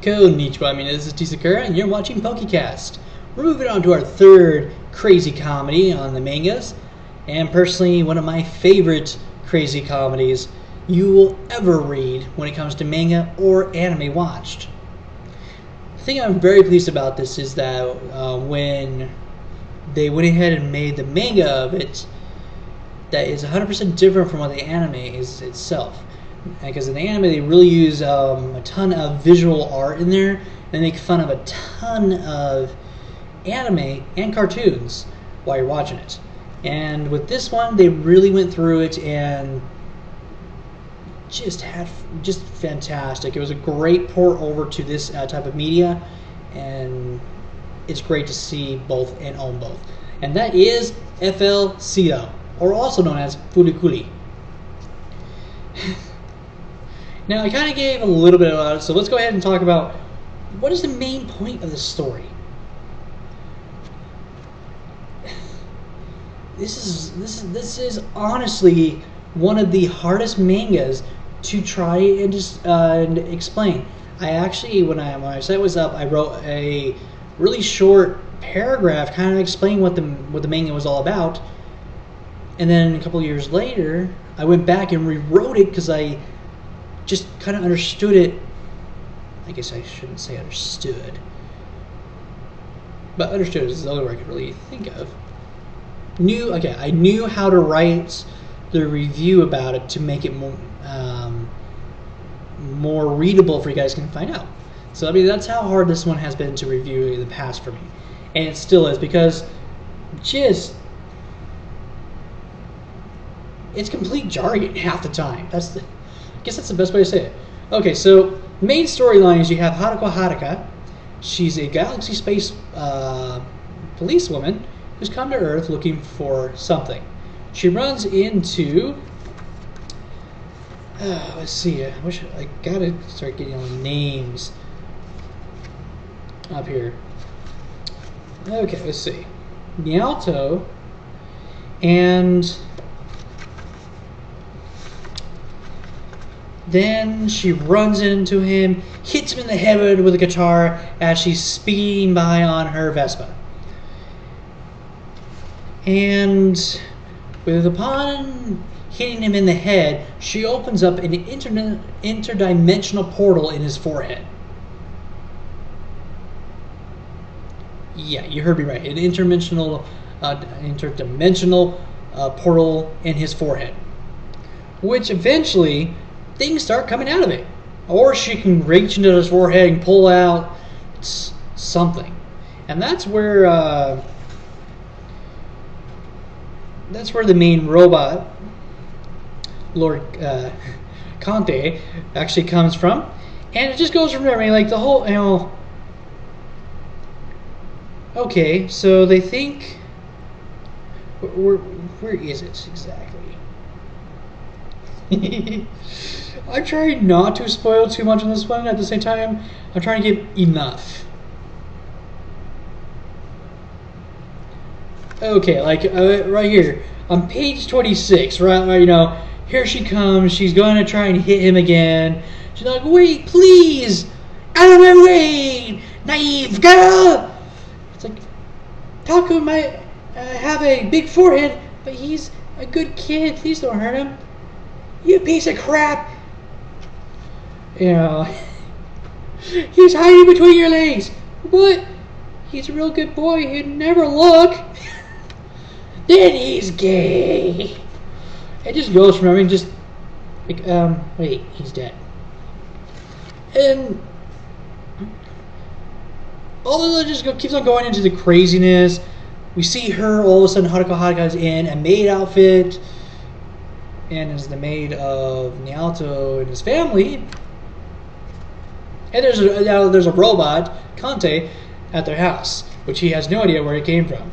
Konnichiwa, this is Tsukura, and you're watching PokeCast. We're moving on to our third crazy comedy on the mangas, and personally, one of my favorite crazy comedies you will ever read when it comes to manga or anime watched. The thing I'm very pleased about this is that when they went ahead and made the manga of it, that is 100% different from what the anime is itself. Because in the anime, they really use a ton of visual art in there, and they make fun of a ton of anime and cartoons while you're watching it. And with this one, they really went through it and just fantastic. It was a great port over to this type of media, and it's great to see both and own both. And that is FLCL, or also known as Furikuri. Now, I kind of gave a little bit about it, so let's go ahead and talk about what is the main point of the story. This is honestly one of the hardest mangas to try and just explain. I actually, when I set this up, I wrote a really short paragraph, kind of explaining what the manga was all about, and then a couple of years later, I went back and rewrote it because I just kind of understood it. I guess I shouldn't say understood, but understood is the only word I could really think of. I knew how to write the review about it to make it more readable for you guys can find out. So I mean, that's how hard this one has been to review in the past for me, and it still is, because it's complete jargon half the time. I guess that's the best way to say it. Okay, so main storyline is you have Haruko Haruka. She's a galaxy space policewoman who's come to Earth looking for something. She runs into let's see, I gotta start getting all the names up here. Okay, let's see. Naoto and then she runs into him, hits him in the head with a guitar as she's speeding by on her Vespa. And upon hitting him in the head, she opens up an interdimensional portal in his forehead. Yeah, you heard me right. An interdimensional portal in his forehead, which eventually things start coming out of it. Or she can reach into his forehead and pull out something. And that's where the main robot, Lord Conte, actually comes from. And it just goes from there. I mean, like the whole, okay, so they think, where is it exactly? I'm trying not to spoil too much on this one. At the same time, I'm trying to give enough. Okay, like right here on page 26, right, here she comes. She's going to try and hit him again. She's like, "Wait, please, out of my way, naive girl!" It's like, Taku might have a big forehead, but he's a good kid. Please don't hurt him. You piece of crap! He's hiding between your legs. What? He's a real good boy. He'd never look. Then he's gay. It just goes from, wait, he's dead. And although it just keeps on going into the craziness, we see her, all of a sudden Haruko Haruka is in a maid outfit and is the maid of Naoto and his family. And there's a robot, Conte, at their house, which he has no idea where it came from.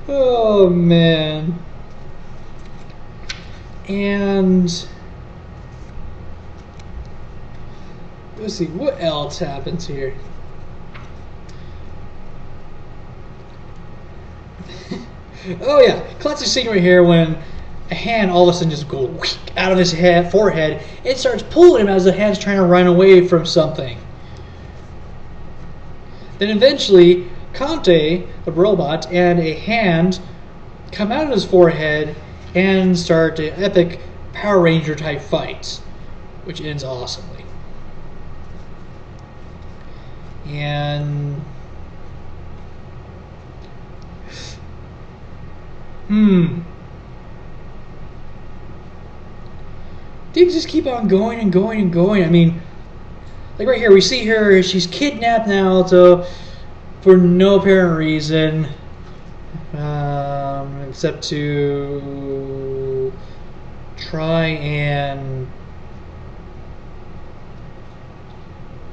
Oh man. And let's see, what else happens here? Oh yeah, classic scene right here when a hand all of a sudden just goes out of his forehead. It starts pulling him as the hand's trying to run away from something. Then eventually, Conte, the robot, and a hand come out of his forehead and start an epic Power Ranger type fight, which ends awesomely. And things just keep on going and going and going. I mean, like right here, we see her. She's kidnapped now, so for no apparent reason, except to try and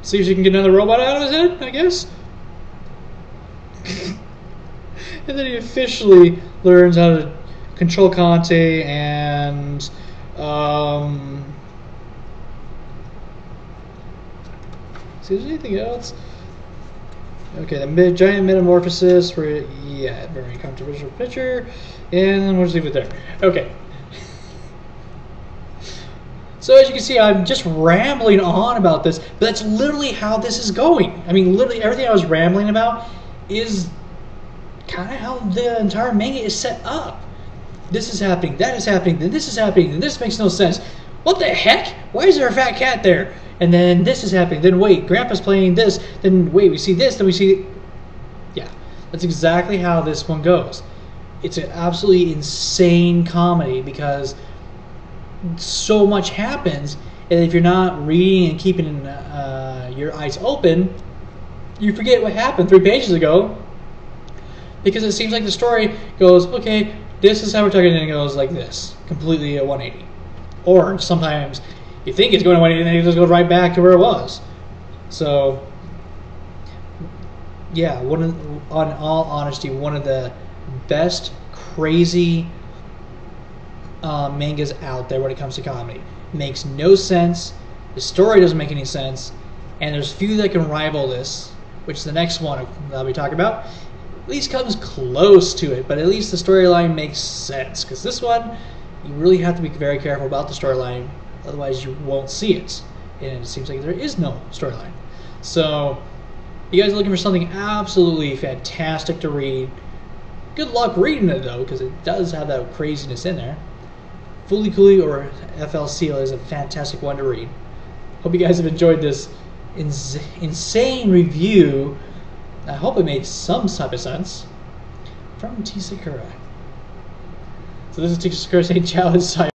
see if she can get another robot out of his head, I guess. And then he officially learns how to control Conte and see if there's anything else. Okay, the giant metamorphosis, yeah, very controversial picture, and then we'll just leave it there. Okay. So as you can see, I'm just rambling on about this, but that's literally how this is going. I mean, literally everything I was rambling about is kind of how the entire manga is set up. This is happening, that is happening, then this is happening, then this makes no sense. What the heck? Why is there a fat cat there? And then this is happening, then wait, Grandpa's playing this, then wait, we see this, then we see... Yeah, that's exactly how this one goes. It's an absolutely insane comedy because so much happens, and if you're not reading and keeping your eyes open, you forget what happened 3 pages ago, because it seems like the story goes, okay, this is how we're talking, and it goes like this, completely at 180. Or sometimes you think it's going to 180, and then it just goes right back to where it was. So, yeah, on all honesty, one of the best crazy mangas out there when it comes to comedy. Makes no sense. The story doesn't make any sense, and there's few that can rival this, which is the next one that I'll be talking about. At least comes close to it, but at least the storyline makes sense. Because this one, you really have to be very careful about the storyline, otherwise you won't see it. And it seems like there is no storyline. So, you guys are looking for something absolutely fantastic to read. Good luck reading it though, because it does have that craziness in there. Fully Cooley or FLCL is a fantastic one to read. Hope you guys have enjoyed this insane review. I hope it made some type of sense. From T. Sakura. So this is T. Sakura saying ciao and sayonara.